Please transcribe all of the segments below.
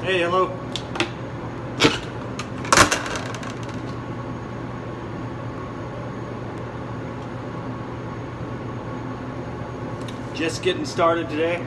Hey, hello. Just getting started today.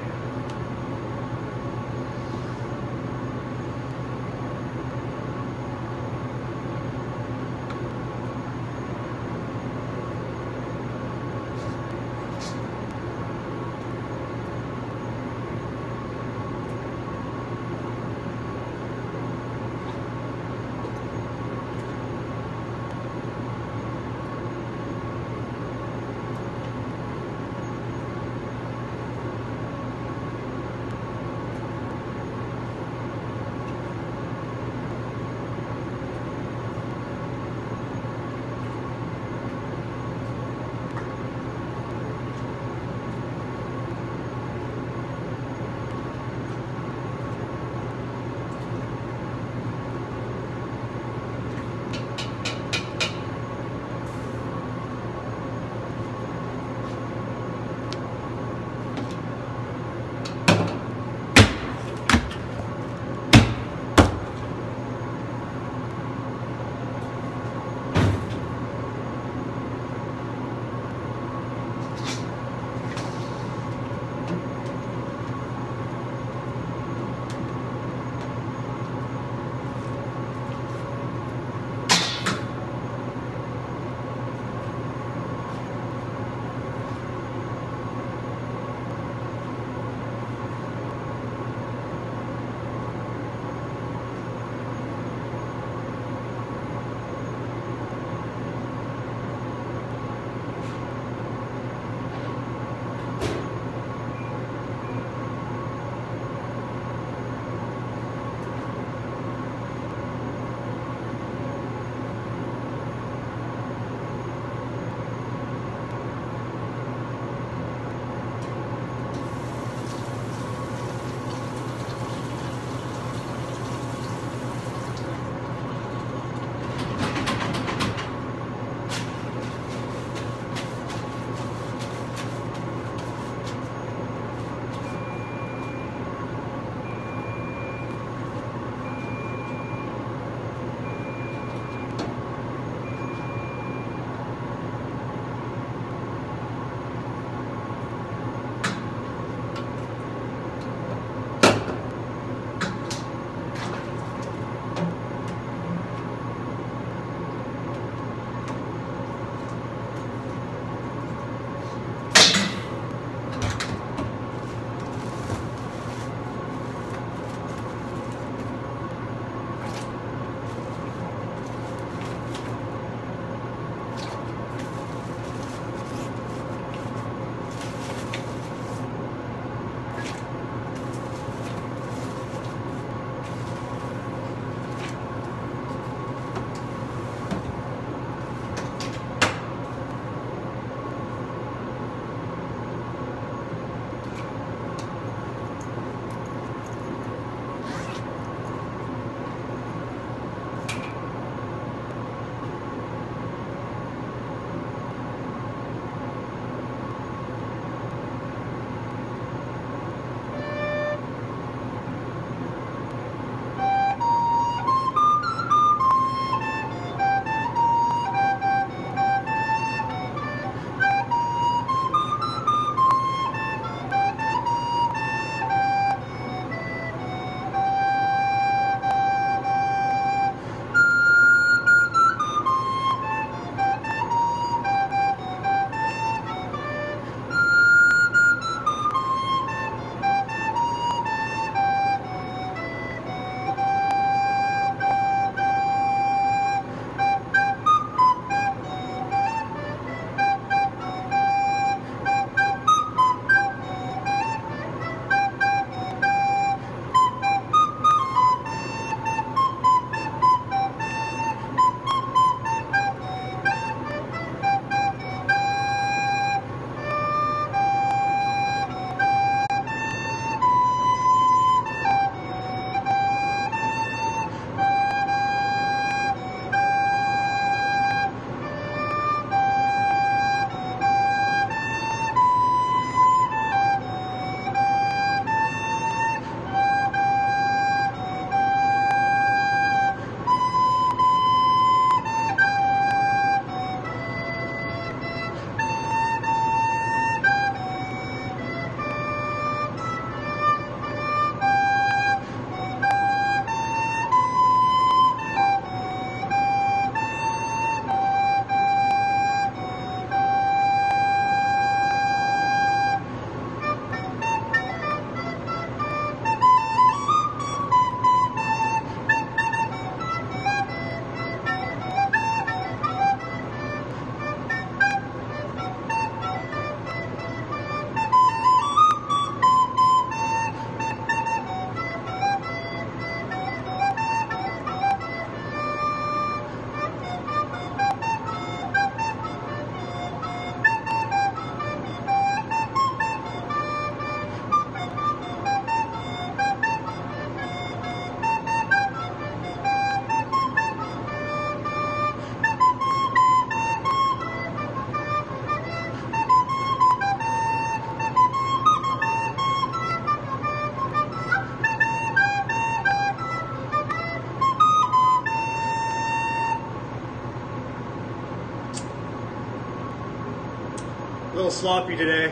little sloppy today.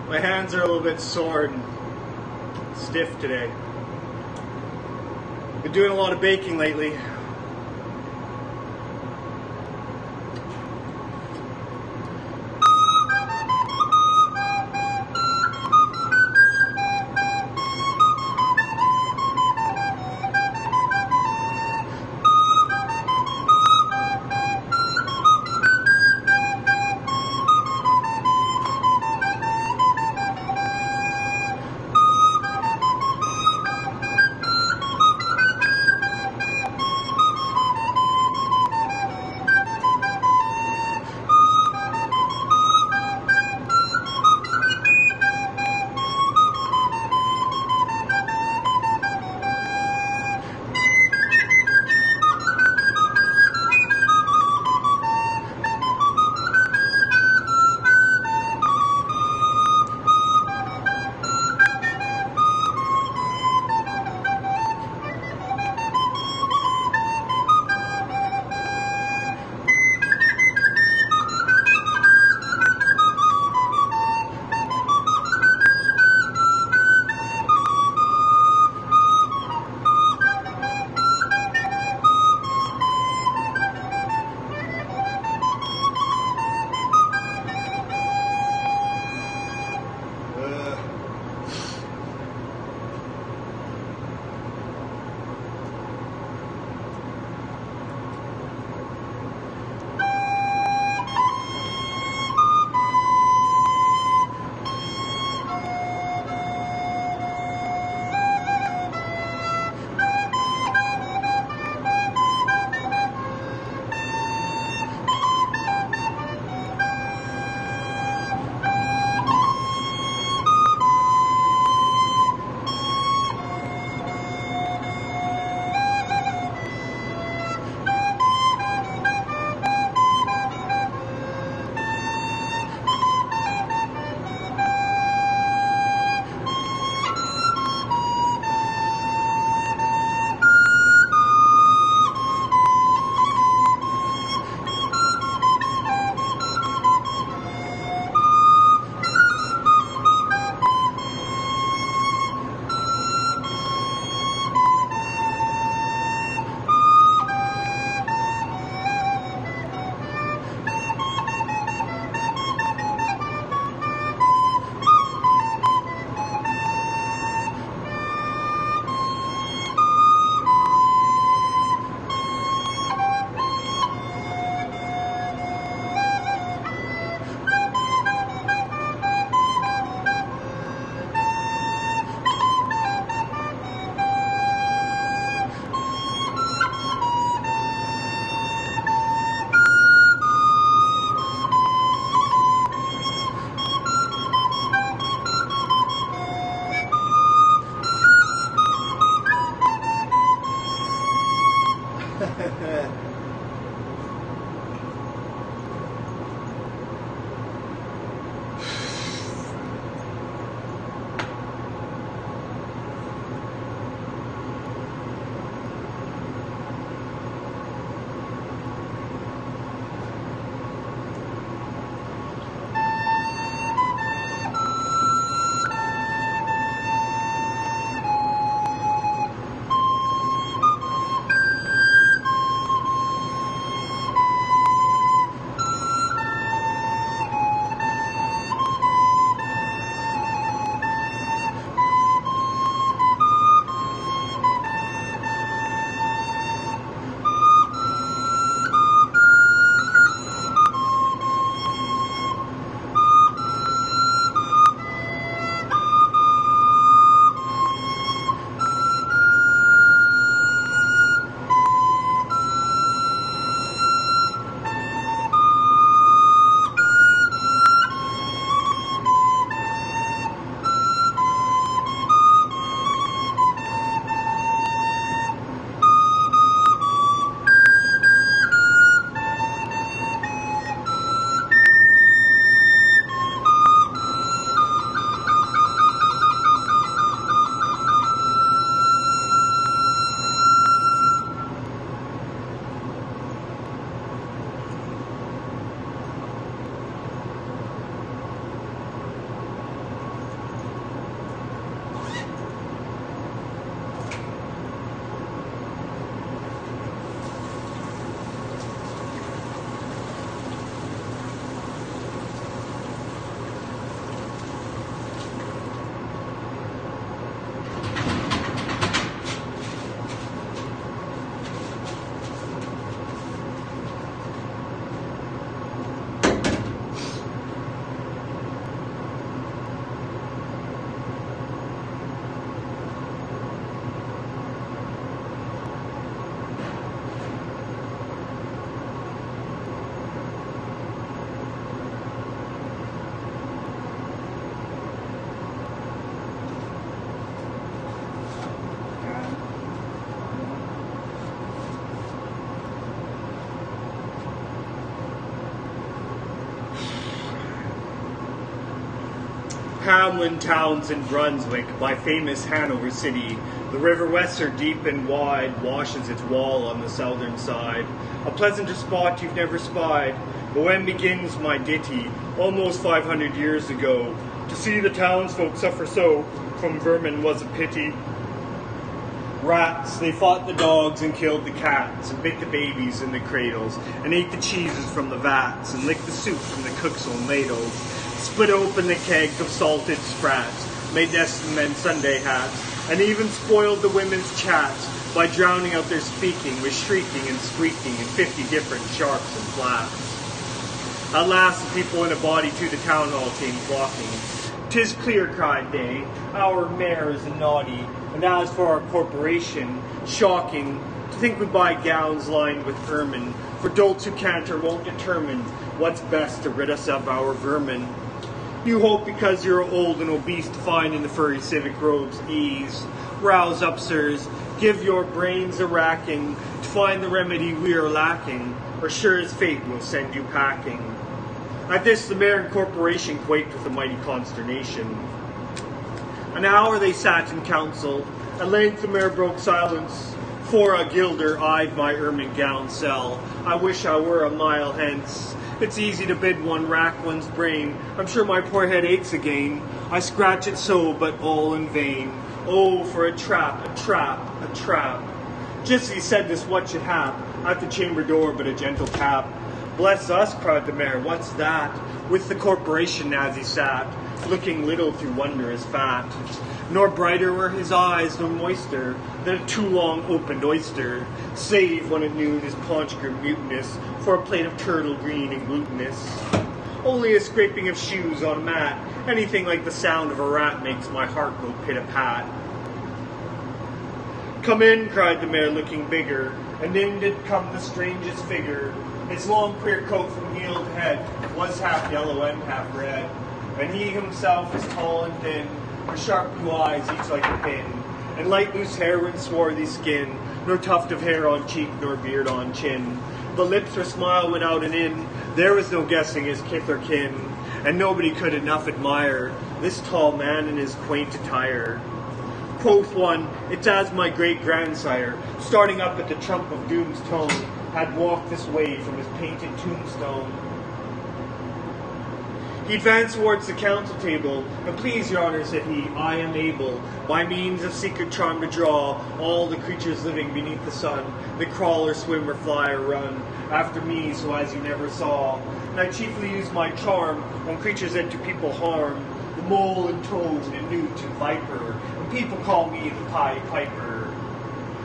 My hands are a little bit sore and stiff today. Been doing a lot of baking lately. Hamlin towns in Brunswick, my famous Hanover city, the river Weser deep and wide washes its wall on the southern side. A pleasanter spot you've never spied, but when begins my ditty, almost 500 years ago, to see the townsfolk suffer so from vermin was a pity. Rats, they fought the dogs and killed the cats, and bit the babies in the cradles, and ate the cheeses from the vats, and licked the soup from the cook's own ladles, split open the kegs of salted sprats, made nests of men's Sunday hats, and even spoiled the women's chats by drowning out their speaking with shrieking and squeaking in 50 different sharps and flats. At last the people in a body to the town hall came flocking. "'Tis clear," cried they, "our mayor is a naughty, and as for our corporation, shocking, to think we buy gowns lined with ermine, for dolts who can't or won't determine what's best to rid us of our vermin. You hope because you're old and obese to find in the furry civic robes ease. Rouse up, sirs, give your brains a racking to find the remedy we are lacking, or sure as fate will send you packing." At this the mayor and corporation quaked with a mighty consternation. An hour they sat in council. At length the mayor broke silence. "For a guilder eyed my ermine gown sell. I wish I were a mile hence. It's easy to bid one rack one's brain. I'm sure my poor head aches again. I scratch it so, but all in vain. Oh, for a trap, a trap, a trap." Just as he said this, what should hap? At the chamber door but a gentle tap. "Bless us," cried the mayor, "what's that?" With the corporation as he sat, looking little through wondrous fat. Nor brighter were his eyes, nor moister, than a too long opened oyster, save when at noon his paunch grew mutinous, for a plate of turtle green and glutinous. Only a scraping of shoes on a mat, anything like the sound of a rat makes my heart go pit-a-pat. "Come in," cried the mayor, looking bigger, and in did come the strangest figure. His long queer coat from heel to head was half yellow and half red, and he himself was tall and thin, with sharp blue eyes each like a pin, and light loose hair and swarthy skin, nor tuft of hair on cheek nor beard on chin. The lips were smile went out and in, there was no guessing his kith or kin, and nobody could enough admire this tall man in his quaint attire. Quoth one, "It's as my great-grandsire, starting up at the trump of doom's tone, had walked this way from his painted tombstone." He advanced towards the council table, "And please, your honour," said he, "I am able, by means of secret charm to draw all the creatures living beneath the sun, that crawl or swim or fly or run, after me so as you never saw. And I chiefly use my charm on creatures that do people harm, the mole and toad and newt and viper, and people call me the Pied Piper."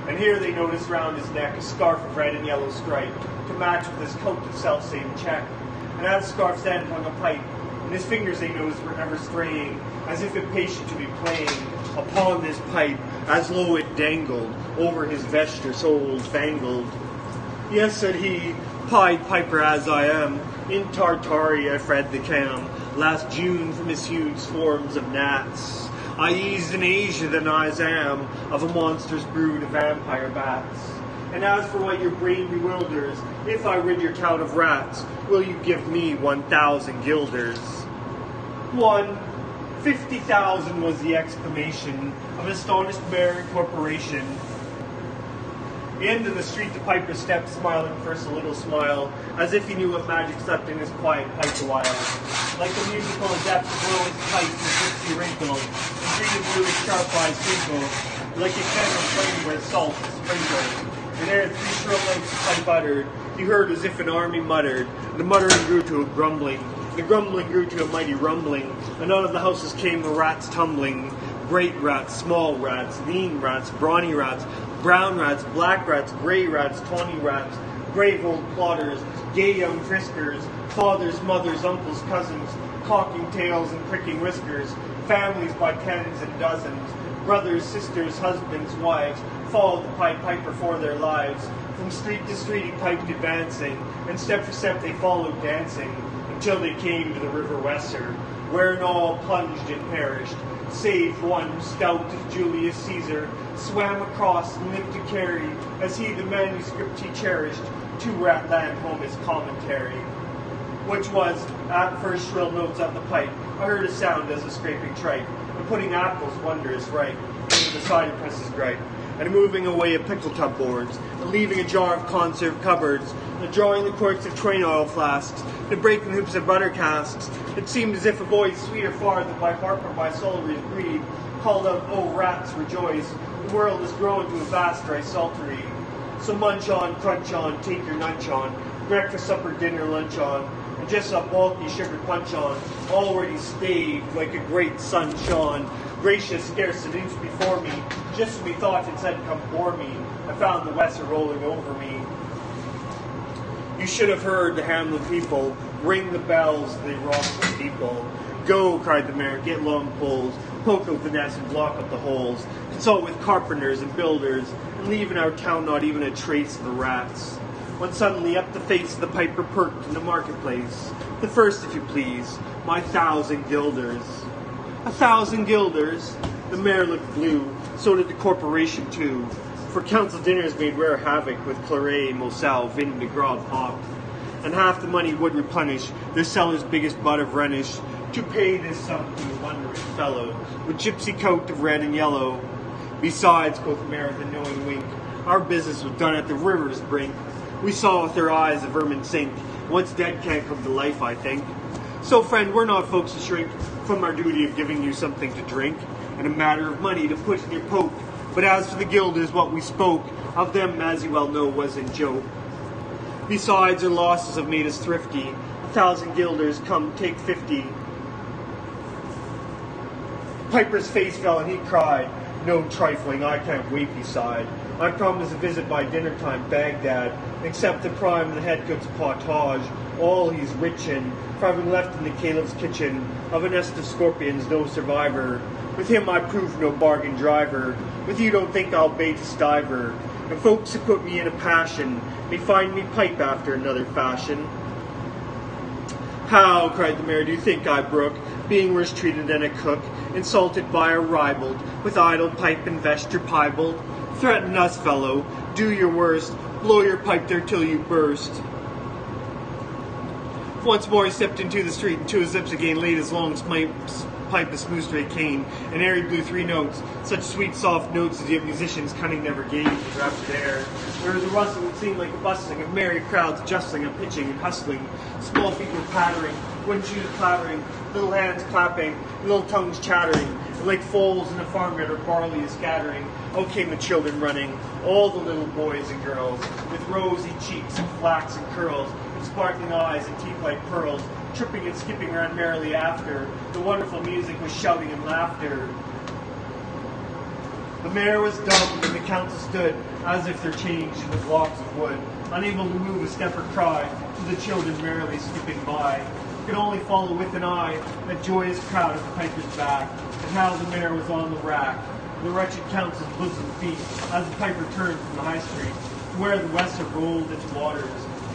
And here they noticed round his neck a scarf of red and yellow stripe, to match with his coat of self-same check. And at the scarf's end hung a pipe, and his fingers they noticed were ever straying, as if impatient to be playing upon this pipe, as low it dangled over his vesture so old-fangled. "Yes," said he, "Pied Piper as I am, in Tartary I fed the cam, last June from his huge swarms of gnats. I eased in Asia than I am of a monstrous brood of vampire bats. And as for what your brain bewilders, if I rid your town of rats, will you give me 1,000 guilders?" 50,000 was the exclamation of astonished mayor and corporation. Into the street the piper stepped, smiling first a little smile, as if he knew what magic slept in his quiet pipe a while. Like the musical depth of Willow's pipe with gypsy wrinkle, and green and blue sharp eyes twinkle, like a candle flame where salt is sprinkled. And ere 3 shrill notes the pipe uttered, he heard as if an army muttered, and the muttering grew to a grumbling, the grumbling grew to a mighty rumbling, and out of the houses came the rats tumbling, great rats, small rats, lean rats, brawny rats, brown rats, black rats, grey rats, tawny rats, grave old plotters, gay young friskers, fathers, mothers, uncles, cousins, cocking tails and pricking whiskers, families by tens and dozens, brothers, sisters, husbands, wives, followed the Pied Piper for their lives. From street to street he piped advancing, and step for step they followed dancing, until they came to the river Weser, wherein all plunged and perished, save one stout as Julius Caesar, swam across and lived to carry, as he the manuscript he cherished, to Ratland home his commentary. which was, at first shrill notes of the pipe, I heard a sound as a scraping tripe, and putting apples wondrous ripe, into the cider presses gripe, and moving away a pickle tub boards, and leaving a jar of conserve cupboards, and drawing the corks of train oil flasks, and breaking hoops of butter casks. It seemed as if a voice, sweeter far than by harp or by psaltery's breed, called out, "Oh, rats, rejoice! The world has grown to a vast dry saltery. So munch on, crunch on, take your nunch on, breakfast, supper, dinner, lunch on, and just a bulky sugar punch on, already staved like a great sun shone. Gracious, scarce an inch before me, just when we thought it said come bore me, I found the Weser rolling over me." You should have heard the Hamlin people ring the bells, they rock the steeple. "Go," cried the mayor, "get long poles, poke out the nests and block up the holes, consult with carpenters and builders, and leave in our town not even a trace of the rats." When suddenly up the face of the piper perked in the marketplace, "The first, if you please, my 1,000 guilders." 1,000 guilders? The mayor looked blue, so did the corporation too, for council dinners made rare havoc with claret, moselle, vin de gras pop, and half the money would replenish the cellar's biggest butt of Rhenish to pay this sum to a wondrous fellow with gypsy coat of red and yellow. "Besides," quoth the mayor with a knowing wink, "our business was done at the river's brink. We saw with our eyes the vermin sink. Once dead can't come to life, I think. So, friend, we're not folks to shrink from our duty of giving you something to drink, and a matter of money to put in your poke. But as for the guilders, what we spoke of them, as you well know, was in joke. Besides, our losses have made us thrifty. 1,000 guilders, come, take 50. Piper's face fell and he cried, "No trifling, I can't wait," he sighed. "I promised a visit by dinner time, Baghdad, except the prime and the head cook's potage, all he's rich in, for having left in the caliph's kitchen, of a nest of scorpions no survivor. With him I proved no bargain driver, with you don't think I'll bait a stiver, and folks who put me in a passion may find me pipe after another fashion." "How," cried the mayor, "do you think I brook being worse treated than a cook, insulted by a ribald, with idle pipe and vesture piebald? Threaten us, fellow, do your worst, blow your pipe there till you burst." Once more he stepped into the street, and to his lips again laid his long pipe a smooth straight cane, and ere he blew 3 notes, such sweet soft notes as your musicians cunning never gave, to raptured air. There was a rustle that seemed like a bustling of merry crowds justling and pitching and hustling, small feet were pattering, wooden shoes clattering, little hands clapping, little tongues chattering, and like foals in a farmyard or barley is scattering, out came the children running, all the little boys and girls, with rosy cheeks and flaxen curls, and sparkling eyes and teeth like pearls, tripping and skipping around merrily after. The wonderful music was shouting and laughter. The mayor was dumb, and the council stood as if they're changed into blocks of wood, unable to move a step or cry, to the children merrily skipping by. Could only follow with an eye that joyous crowd at the piper's back, and how the mayor was on the rack. The wretched council's bosom beat as the piper turned from the high street to where the Weser rolled its waters,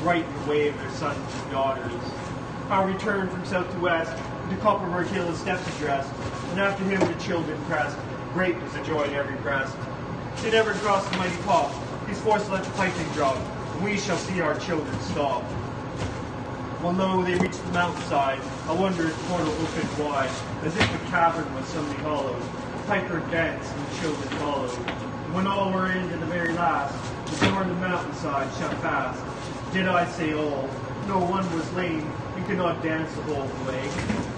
right in the way of their sons and daughters. How returned from south to west, to Copperberg Hill his steps addressed, and after him the children pressed. Great was the joy in every breast. They never crossed the mighty pop, he's forced to let the piping drop, and we shall see our children stop. Well, lo, they reached the mountainside, a wondrous portal opened wide, as if the cavern was suddenly hollowed. The piper danced, and the children followed. And when all were in to the very last, the door in the mountainside shut fast. Did I say all? No one was lame, you could not dance the whole way.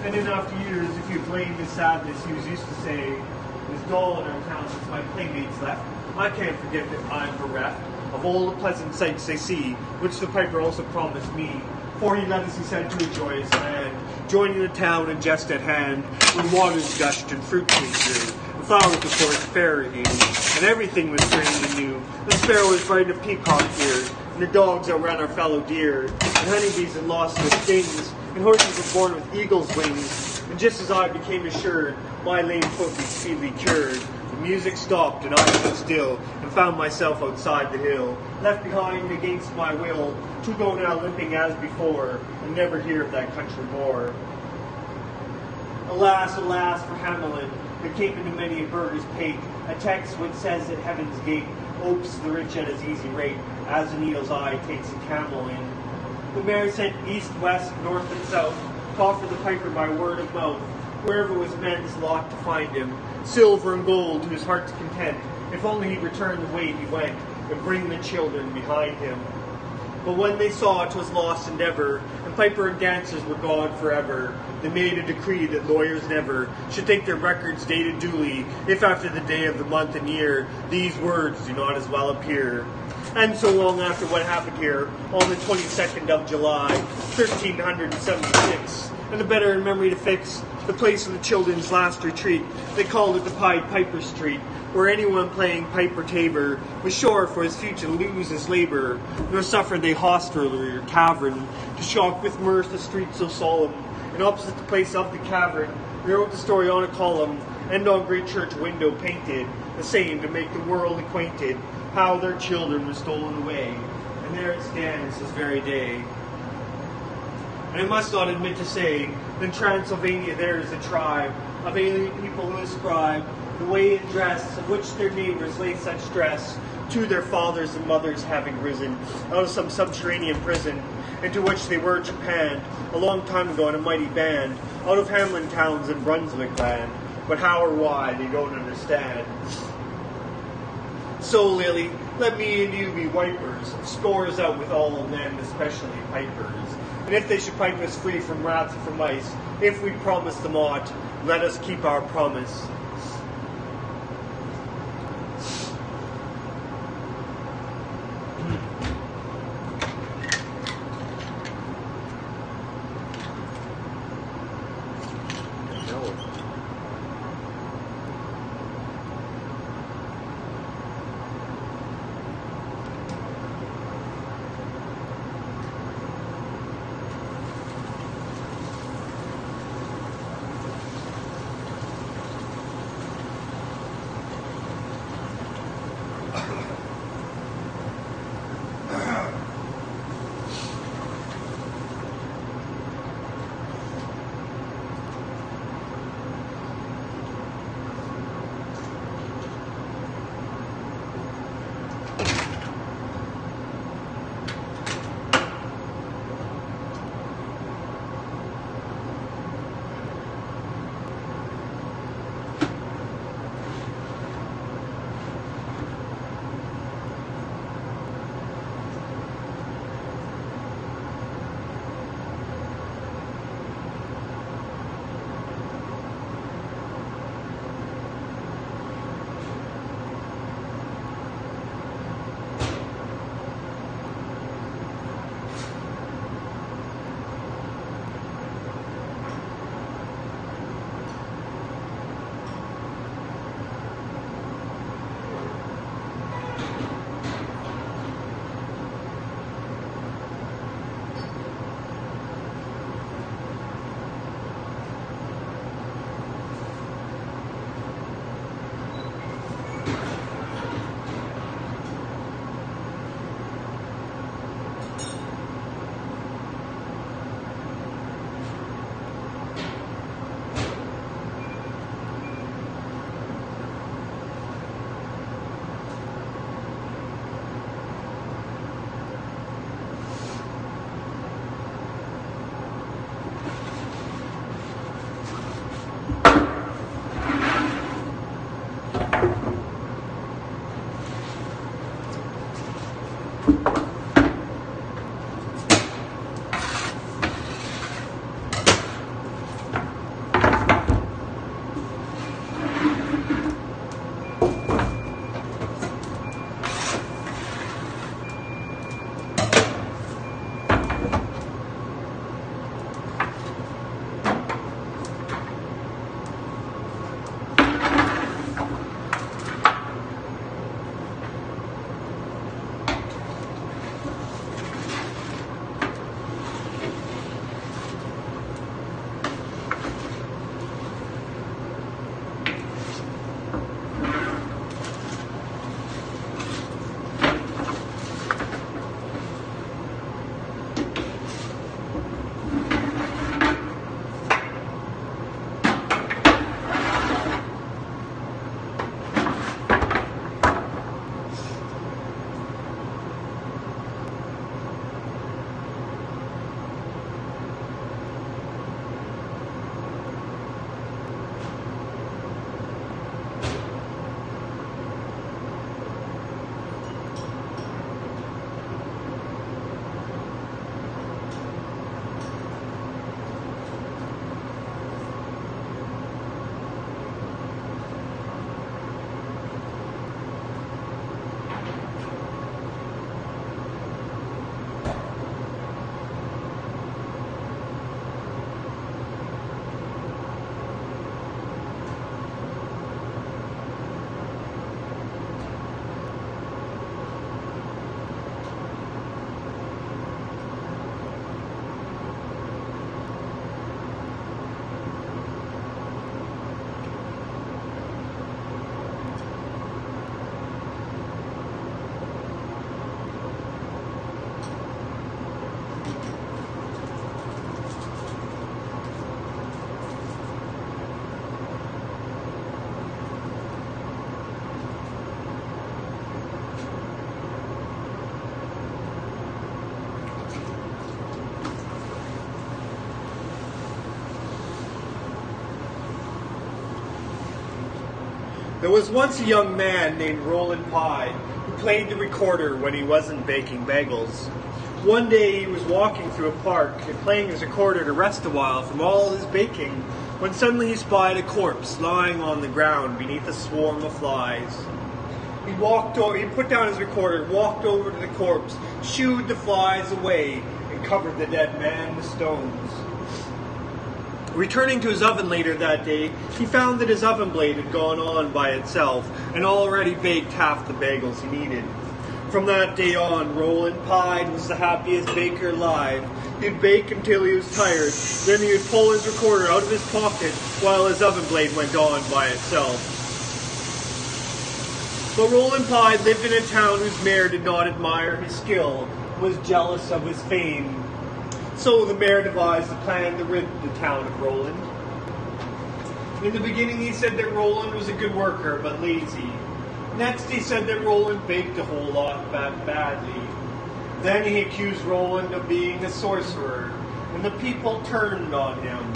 And in after years, if you blame his sadness, he was used to say, "It was dull in our town since my playmates left. I can't forget that I'm bereft of all the pleasant sights they see, which the piper also promised me. For he led us, he said, to a joyous land, joining the town and just at hand, where waters gushed and fruit trees grew, and flowers of course fairy hue, and everything was strange and new. The sparrow was bright and a peacock appeared, and the dogs outran our fellow deer, and honeybees had lost their stings, and horses were born with eagle's wings. And just as I became assured, my lame foot be speedily cured, the music stopped, and I stood still, and found myself outside the hill, left behind against my will, to go now limping as before, and never hear of that country more. Alas, alas, for Hamelin, that came into many a burgher's pate, a text which says at heaven's gate, opes the rich at his easy rate, as a needle's eye takes a camel in. The mayor sent east, west, north, and south to offer the piper by word of mouth, wherever was men's lot to find him, silver and gold to his heart's content, if only he'd return the way he went, and bring the children behind him. But when they saw 'twas lost endeavor, and piper and dancers were gone forever, they made a decree that lawyers never should take their records dated duly, if after the day of the month and year these words do not as well appear. And so long after what happened here, on the 22nd of July, 1376, and a better in memory to fix, the place of the children's last retreat, they called it the Pied Piper Street, where anyone playing pipe or tabor was sure for his future to lose his labour, nor suffered they hostelry or tavern to shock with mirth a street so solemn. And opposite the place of the cavern, they wrote the story on a column, and on great church window painted, the same to make the world acquainted, how their children were stolen away, and there it stands this very day. And I must not admit to say, in Transylvania there is a tribe of alien people who ascribe the way and dress of which their neighbors lay such stress to their fathers and mothers having risen out of some subterranean prison, into which they were japanned a long time ago in a mighty band, out of Hamlin towns in Brunswick land, but how or why they don't understand. So, Lily, let me and you be wipers, scores out with all men, especially pipers. And if they should pipe us free from rats and from mice, if we promise them aught, let us keep our promise. There was once a young man named Roland Pye who played the recorder when he wasn't baking bagels. One day he was walking through a park and playing his recorder to rest a while from all his baking, when suddenly he spied a corpse lying on the ground beneath a swarm of flies. He put down his recorder, walked over to the corpse, shooed the flies away, and covered the dead man with stones. Returning to his oven later that day, he found that his oven blade had gone on by itself and already baked half the bagels he needed. From that day on, Roland Pye was the happiest baker alive. He'd bake until he was tired, then he would pull his recorder out of his pocket while his oven blade went on by itself. But Roland Pye lived in a town whose mayor did not admire his skill, was jealous of his fame. So the mayor devised a plan to rid the town of Roland. In the beginning he said that Roland was a good worker, but lazy. Next he said that Roland baked a whole lot badly. Then he accused Roland of being a sorcerer, and the people turned on him.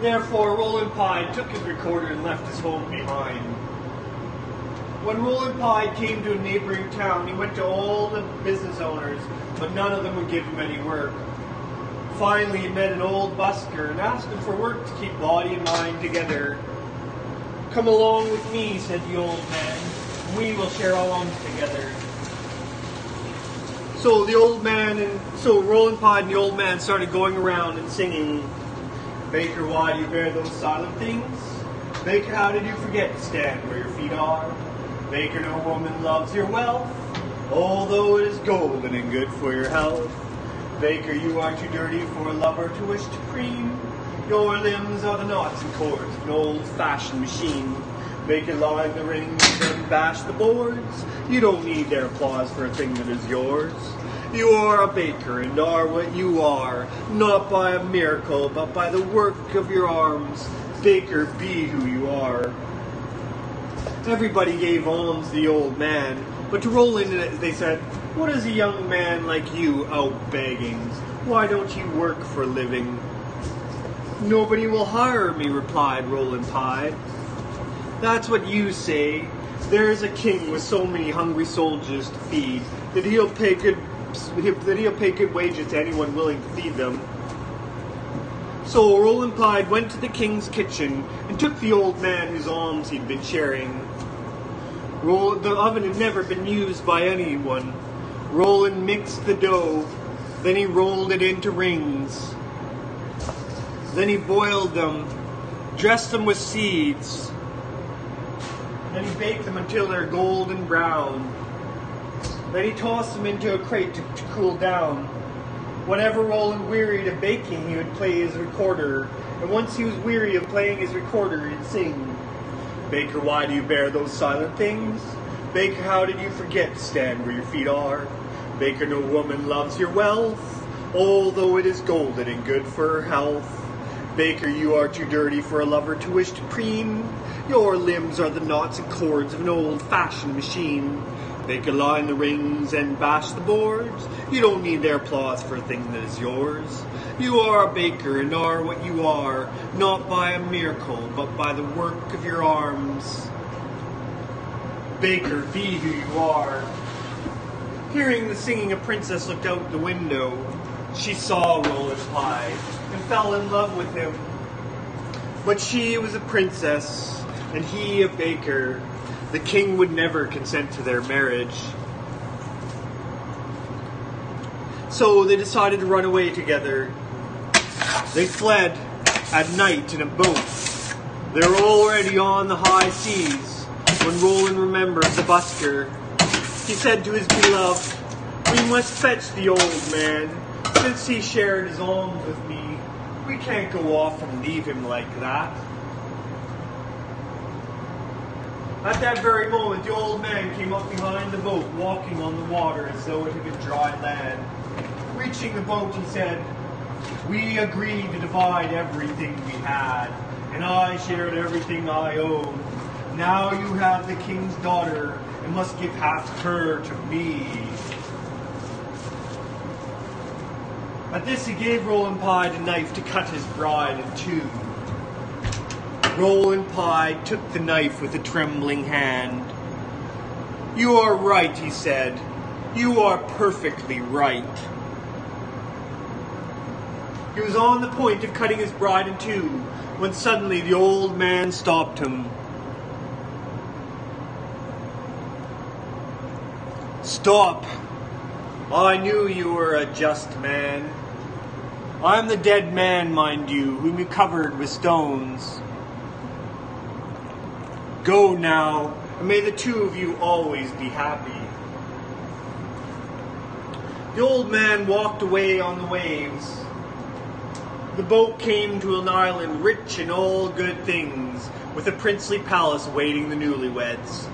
Therefore Roland Pye took his recorder and left his home behind. When Roland Pye came to a neighboring town, he went to all the business owners, but none of them would give him any work. Finally, he met an old busker and asked him for work to keep body and mind together. "Come along with me," said the old man, "and we will share alms together." So Roland Pye and the old man started going around and singing, "Baker, why do you bear those silent things? Baker, how did you forget to stand where your feet are? Baker, no woman loves your wealth, although it is golden and good for your health. Baker, you are too dirty for a lover to wish to cream. Your limbs are the knots and cords of an old-fashioned machine. Baker, line the rings and bash the boards. You don't need their applause for a thing that is yours. You are a baker and are what you are, not by a miracle, but by the work of your arms. Baker, be who you are." Everybody gave alms to the old man, but to Roland they said, "What is a young man like you out begging? Why don't you work for a living?" "Nobody will hire me," replied Roland Pye. "That's what you say. There is a king with so many hungry soldiers to feed that he'll pay good wages to anyone willing to feed them." So Roland Pye went to the king's kitchen and took the old man whose alms he'd been sharing. The oven had never been used by anyone. Roland mixed the dough, then he rolled it into rings. Then he boiled them, dressed them with seeds. Then he baked them until they're golden brown. Then he tossed them into a crate to cool down. Whenever Roland wearied of baking, he would play his recorder, and once he was weary of playing his recorder, he'd sing, "Baker, why do you bear those silent things? Baker, how did you forget to stand where your feet are? Baker, no woman loves your wealth, although it is golden and good for her health. Baker, you are too dirty for a lover to wish to preen. Your limbs are the knots and cords of an old-fashioned machine. Baker, line the rings and bash the boards. You don't need their applause for a thing that is yours. You are a baker and are what you are, not by a miracle, but by the work of your arms. Baker, be who you are." Hearing the singing, a princess looked out the window. She saw Roland Pye and fell in love with him. But she was a princess, and he a baker. The king would never consent to their marriage. So they decided to run away together. They fled at night in a boat. They were already on the high seas when Roland remembered the busker. He said to his beloved, "We must fetch the old man. Since he shared his alms with me, we can't go off and leave him like that." At that very moment, the old man came up behind the boat, walking on the water as though it had been dry land. Reaching the boat, he said, "We agreed to divide everything we had, and I shared everything I owned. Now you have the king's daughter and must give half her to me." At this, he gave Roland Pye the knife to cut his bride in two. Roland Pie took the knife with a trembling hand. "You are right," he said. "You are perfectly right." He was on the point of cutting his bride in two when suddenly the old man stopped him. "Stop. I knew you were a just man. I'm the dead man, mind you, whom you covered with stones. Go now, and may the two of you always be happy." The old man walked away on the waves. The boat came to an island rich in all good things, with a princely palace awaiting the newlyweds.